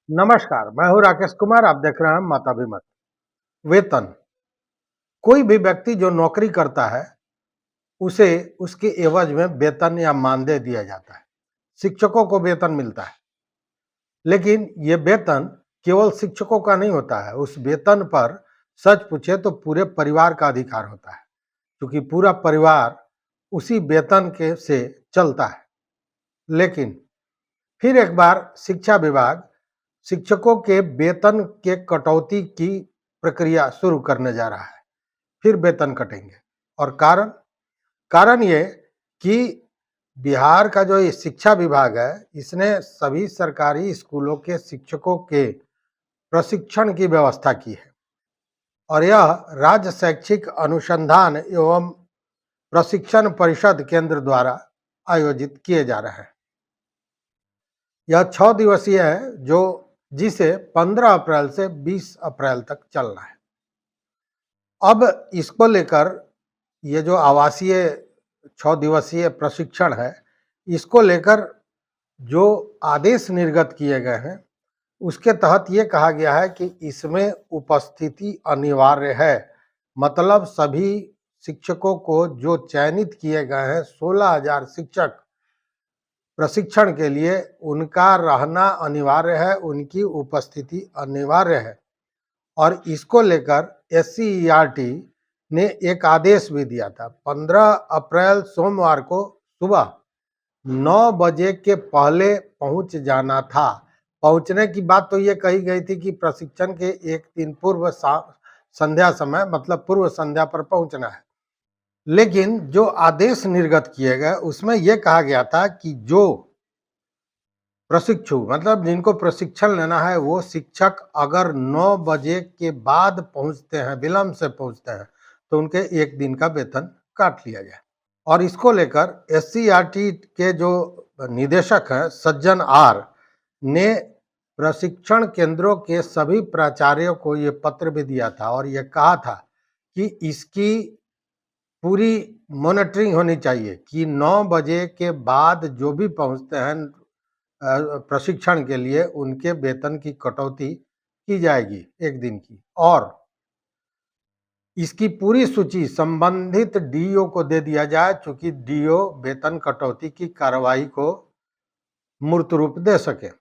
नमस्कार, मैं हूं राकेश कुमार। आप देख रहे हैं मताभिमत। वेतन। कोई भी व्यक्ति जो नौकरी करता है उसे उसके एवज में वेतन या मानदेय दिया जाता है। शिक्षकों को वेतन मिलता है, लेकिन ये वेतन केवल शिक्षकों का नहीं होता है। उस वेतन पर सच पूछे तो पूरे परिवार का अधिकार होता है, क्योंकि पूरा परिवार उसी वेतन के से चलता है। लेकिन फिर एक बार शिक्षा विभाग शिक्षकों के वेतन के कटौती की प्रक्रिया शुरू करने जा रहा है। फिर वेतन कटेंगे। और कारण कारण ये कि बिहार का जो ये शिक्षा विभाग है, इसने सभी सरकारी स्कूलों के शिक्षकों के प्रशिक्षण की व्यवस्था की है और यह राज्य शैक्षिक अनुसंधान एवं प्रशिक्षण परिषद केंद्र द्वारा आयोजित किए जा रहे हैं। यह 6 दिवसीय है, जिसे 15 अप्रैल से 20 अप्रैल तक चलना है। अब इसको लेकर ये जो आवासीय 6 दिवसीय प्रशिक्षण है, इसको लेकर जो आदेश निर्गत किए गए हैं, उसके तहत ये कहा गया है कि इसमें उपस्थिति अनिवार्य है। मतलब सभी शिक्षकों को जो चयनित किए गए हैं 16,000 शिक्षक प्रशिक्षण के लिए, उनका रहना अनिवार्य है, उनकी उपस्थिति अनिवार्य है। और इसको लेकर SCERT ने एक आदेश भी दिया था। 15 अप्रैल सोमवार को सुबह 9 बजे के पहले पहुंच जाना था। पहुंचने की बात तो ये कही गई थी कि प्रशिक्षण के एक दिन पूर्व संध्या समय, मतलब पूर्व संध्या पर पहुंचना है। लेकिन जो आदेश निर्गत किए गए उसमें यह कहा गया था कि जो प्रशिक्षु, मतलब जिनको प्रशिक्षण लेना है, वो शिक्षक अगर 9 बजे के बाद पहुंचते हैं, विलंब से पहुंचते हैं, तो उनके एक दिन का वेतन काट लिया जाए। और इसको लेकर SCERT के जो निदेशक हैं सज्जन आर ने प्रशिक्षण केंद्रों के सभी प्राचार्यों को ये पत्र भी दिया था और ये कहा था कि इसकी पूरी मॉनिटरिंग होनी चाहिए कि 9 बजे के बाद जो भी पहुंचते हैं प्रशिक्षण के लिए, उनके वेतन की कटौती की जाएगी एक दिन की। और इसकी पूरी सूची संबंधित DO को दे दिया जाए, चूंकि DO वेतन कटौती की कार्रवाई को मूर्त रूप दे सके।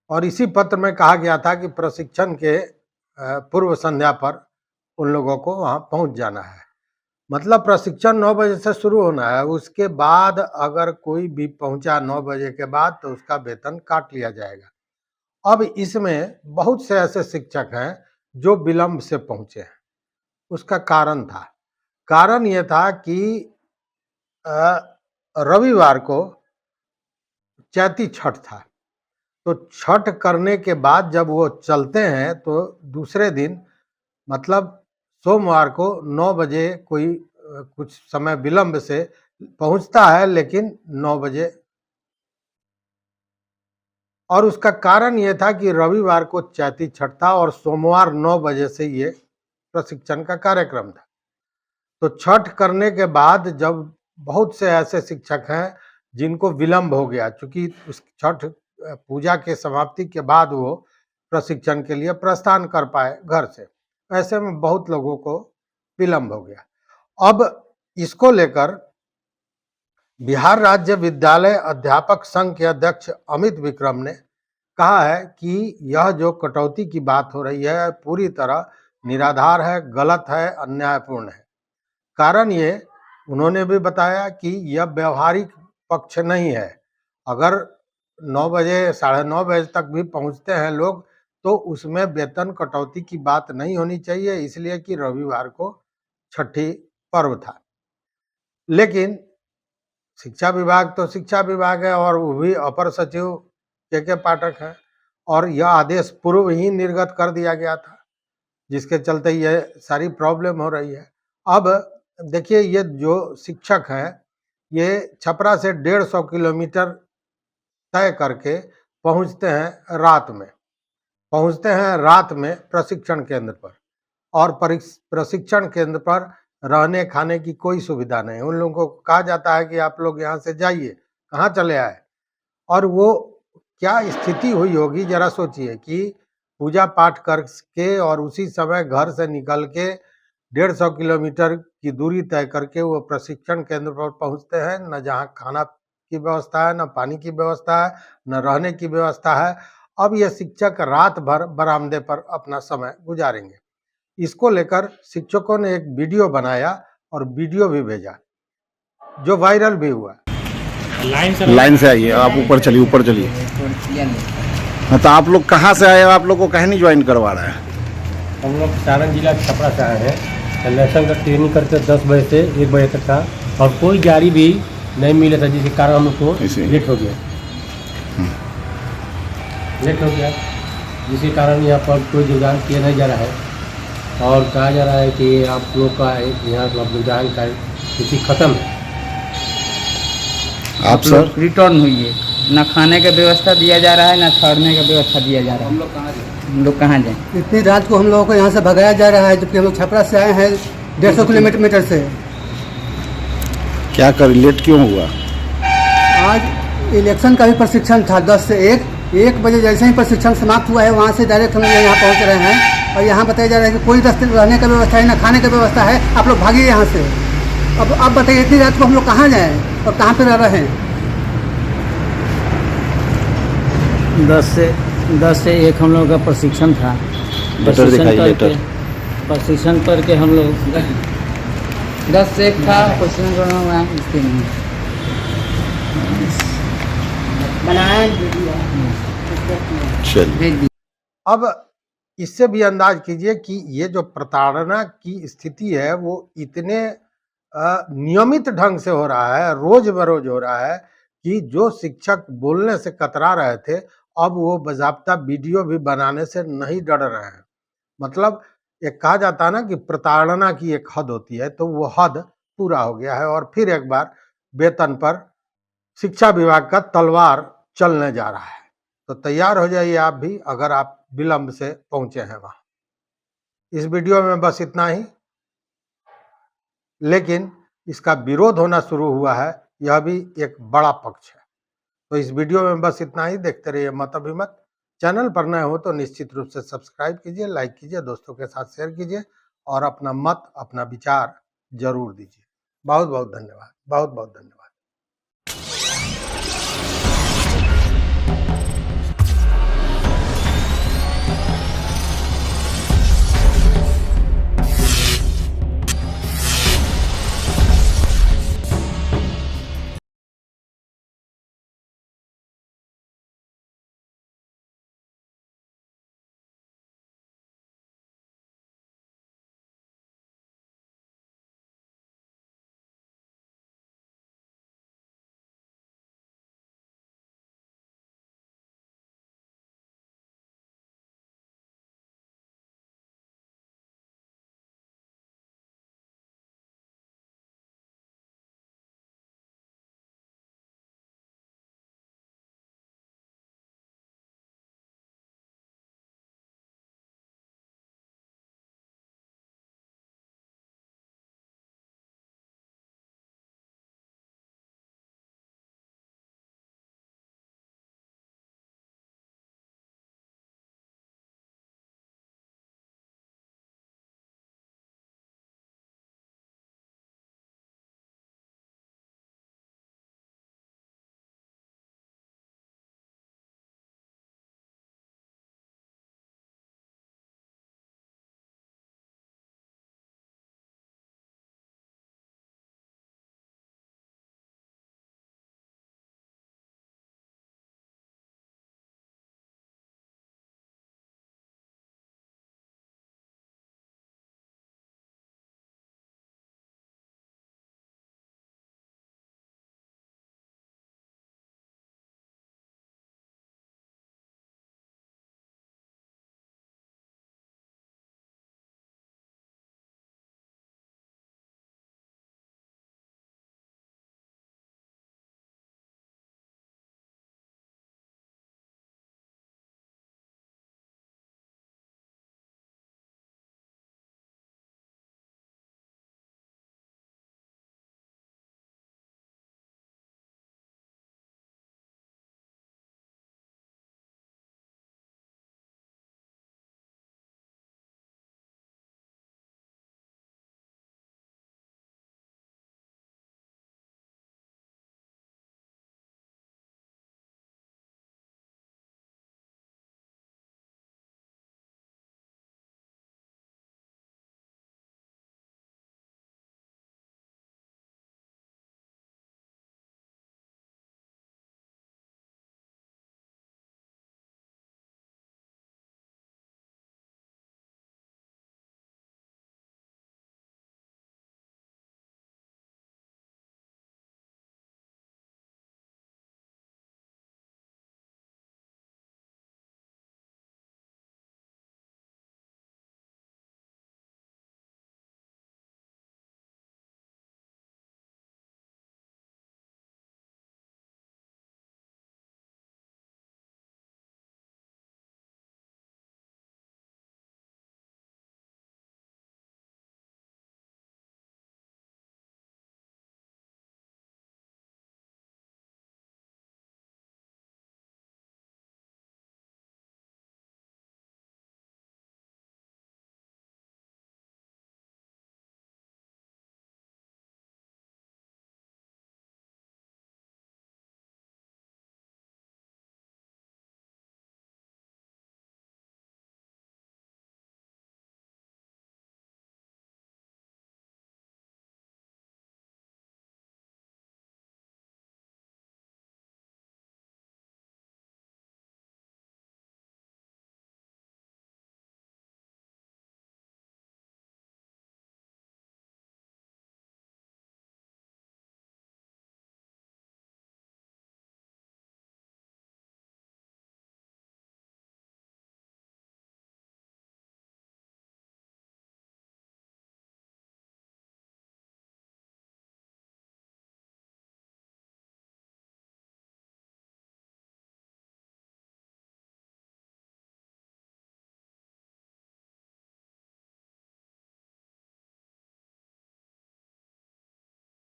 और इसी पत्र में कहा गया था कि प्रशिक्षण के पूर्व संध्या पर उन लोगों को वहां पहुंच जाना है। मतलब प्रशिक्षण 9 बजे से शुरू होना है, उसके बाद अगर कोई भी पहुंचा 9 बजे के बाद तो उसका वेतन काट लिया जाएगा। अब इसमें बहुत से ऐसे शिक्षक हैं जो विलंब से पहुंचे हैं। उसका कारण यह था कि रविवार को चैती छठ था। तो छठ करने के बाद जब वो चलते हैं तो दूसरे दिन, मतलब सोमवार को 9 बजे कोई कुछ समय विलंब से पहुंचता है, लेकिन 9 बजे। और उसका कारण ये था कि रविवार को चैती छठ था और सोमवार 9 बजे से ये प्रशिक्षण का कार्यक्रम था। तो छठ करने के बाद जब बहुत से ऐसे शिक्षक हैं जिनको विलंब हो गया, चूंकि उस छठ पूजा के समाप्ति के बाद वो प्रशिक्षण के लिए प्रस्थान कर पाए घर से, ऐसे में बहुत लोगों को विलंब हो गया। अब इसको लेकर बिहार राज्य विद्यालय अध्यापक संघ के अध्यक्ष अमित विक्रम ने कहा है कि यह जो कटौती की बात हो रही है पूरी तरह निराधार है, गलत है, अन्यायपूर्ण है। कारण ये उन्होंने भी बताया कि यह व्यवहारिक पक्ष नहीं है। अगर 9 बजे, 9:30 बजे तक भी पहुंचते हैं लोग, तो उसमें वेतन कटौती की बात नहीं होनी चाहिए, इसलिए कि रविवार को छठी पर्व था। लेकिन शिक्षा विभाग तो शिक्षा विभाग है और वो भी अपर सचिव के पाठक है, और यह आदेश पूर्व ही निर्गत कर दिया गया था, जिसके चलते ये सारी प्रॉब्लम हो रही है। अब देखिए, ये जो शिक्षक हैं, ये छपरा से 150 किलोमीटर तय करके पहुंचते हैं रात में प्रशिक्षण केंद्र पर। और प्रशिक्षण केंद्र पर रहने खाने की कोई सुविधा नहीं। उन लोगों को कहा जाता है कि आप लोग यहाँ से जाइए, कहाँ चले आए। और वो क्या स्थिति हुई होगी जरा सोचिए कि पूजा पाठ करके और उसी समय घर से निकल के 150 किलोमीटर की दूरी तय करके वो प्रशिक्षण केंद्र पर पहुंचते हैं, न जहां खाना की व्यवस्था है, न पानी की व्यवस्था है, न रहने की व्यवस्था है। अब ये शिक्षक रात भर बरामदे पर अपना समय गुजारेंगे। इसको लेकर शिक्षकों ने एक वीडियो बनाया और वीडियो भी भेजा, जो वायरल भी हुआ। लाइन से आइए, आप ऊपर चलिए, ऊपर चलिए। हाँ, तो आप लोग कहाँ से आए हो? आप लोग को कहीं नहीं ज्वाइन करवा रहा है? हम लोग सारण जिला छपरा से आए हैं। लेसन का ट्रेनिंग करके 10 बजे से 1 बजे तक था और कोई गाड़ी भी नहीं मिला था, जिसके कारण हम लोग को लेट हो गया। जिसके कारण यहाँ पर कोई योगदान किया नहीं जा रहा है और कहा जा रहा है कि आप लोग का यहाँ योगदान का स्थिति खत्म है। आप सर रिटर्न हुई है, ना खाने का व्यवस्था दिया जा रहा है, ना ठहरने का व्यवस्था दिया जा रहा है। हम लोग कहाँ जाएं? इतनी रात को हम लोगों को यहाँ से भगाया जा रहा है, जबकि हम लोग छपरा से आए हैं 150 किलोमीटर से। क्या कर, लेट क्यों हुआ? आज इलेक्शन का भी प्रशिक्षण था 10 से 1 बजे जैसे ही प्रशिक्षण समाप्त हुआ है, वहाँ से डायरेक्ट हम लोग यहाँ पहुँच रहे हैं और यहाँ बताया जा रहा है कि कोई रास्ते रहने का व्यवस्था है, ना खाने का व्यवस्था है, आप लोग भागिए यहाँ से। अब बताइए, इतनी रात को हम लोग कहाँ जाएँ और कहाँ पर रह रहे हैं? 10 से 1 हम लोगों का प्रशिक्षण था। प्रशिक्षण करके हम लोग 10 से 1 था प्रशिक्षण करना हुआ इसके लिए बनाया। अब इससे भी अंदाज कीजिए कि ये जो प्रताड़ना की स्थिति है वो इतने नियमित ढंग से हो रहा है, रोज बरोज हो रहा है कि जो शिक्षक बोलने से कतरा रहे थे, अब वो बाज़ाब्ता वीडियो भी बनाने से नहीं डर रहे हैं। मतलब एक कहा जाता है ना कि प्रताड़ना की एक हद होती है, तो वो हद पूरा हो गया है और फिर एक बार वेतन पर शिक्षा विभाग का तलवार चलने जा रहा है। तो तैयार हो जाइए आप भी, अगर आप विलंब से पहुंचे हैं वहां। इस वीडियो में बस इतना ही, लेकिन इसका विरोध होना शुरू हुआ है, यह भी एक बड़ा पक्ष है। तो इस वीडियो में बस इतना ही। देखते रहिए मत अभिमत। चैनल पर नए हो तो निश्चित रूप से सब्सक्राइब कीजिए, लाइक कीजिए, दोस्तों के साथ शेयर कीजिए और अपना मत, अपना विचार जरूर दीजिए। बहुत बहुत धन्यवाद, बहुत बहुत धन्यवाद।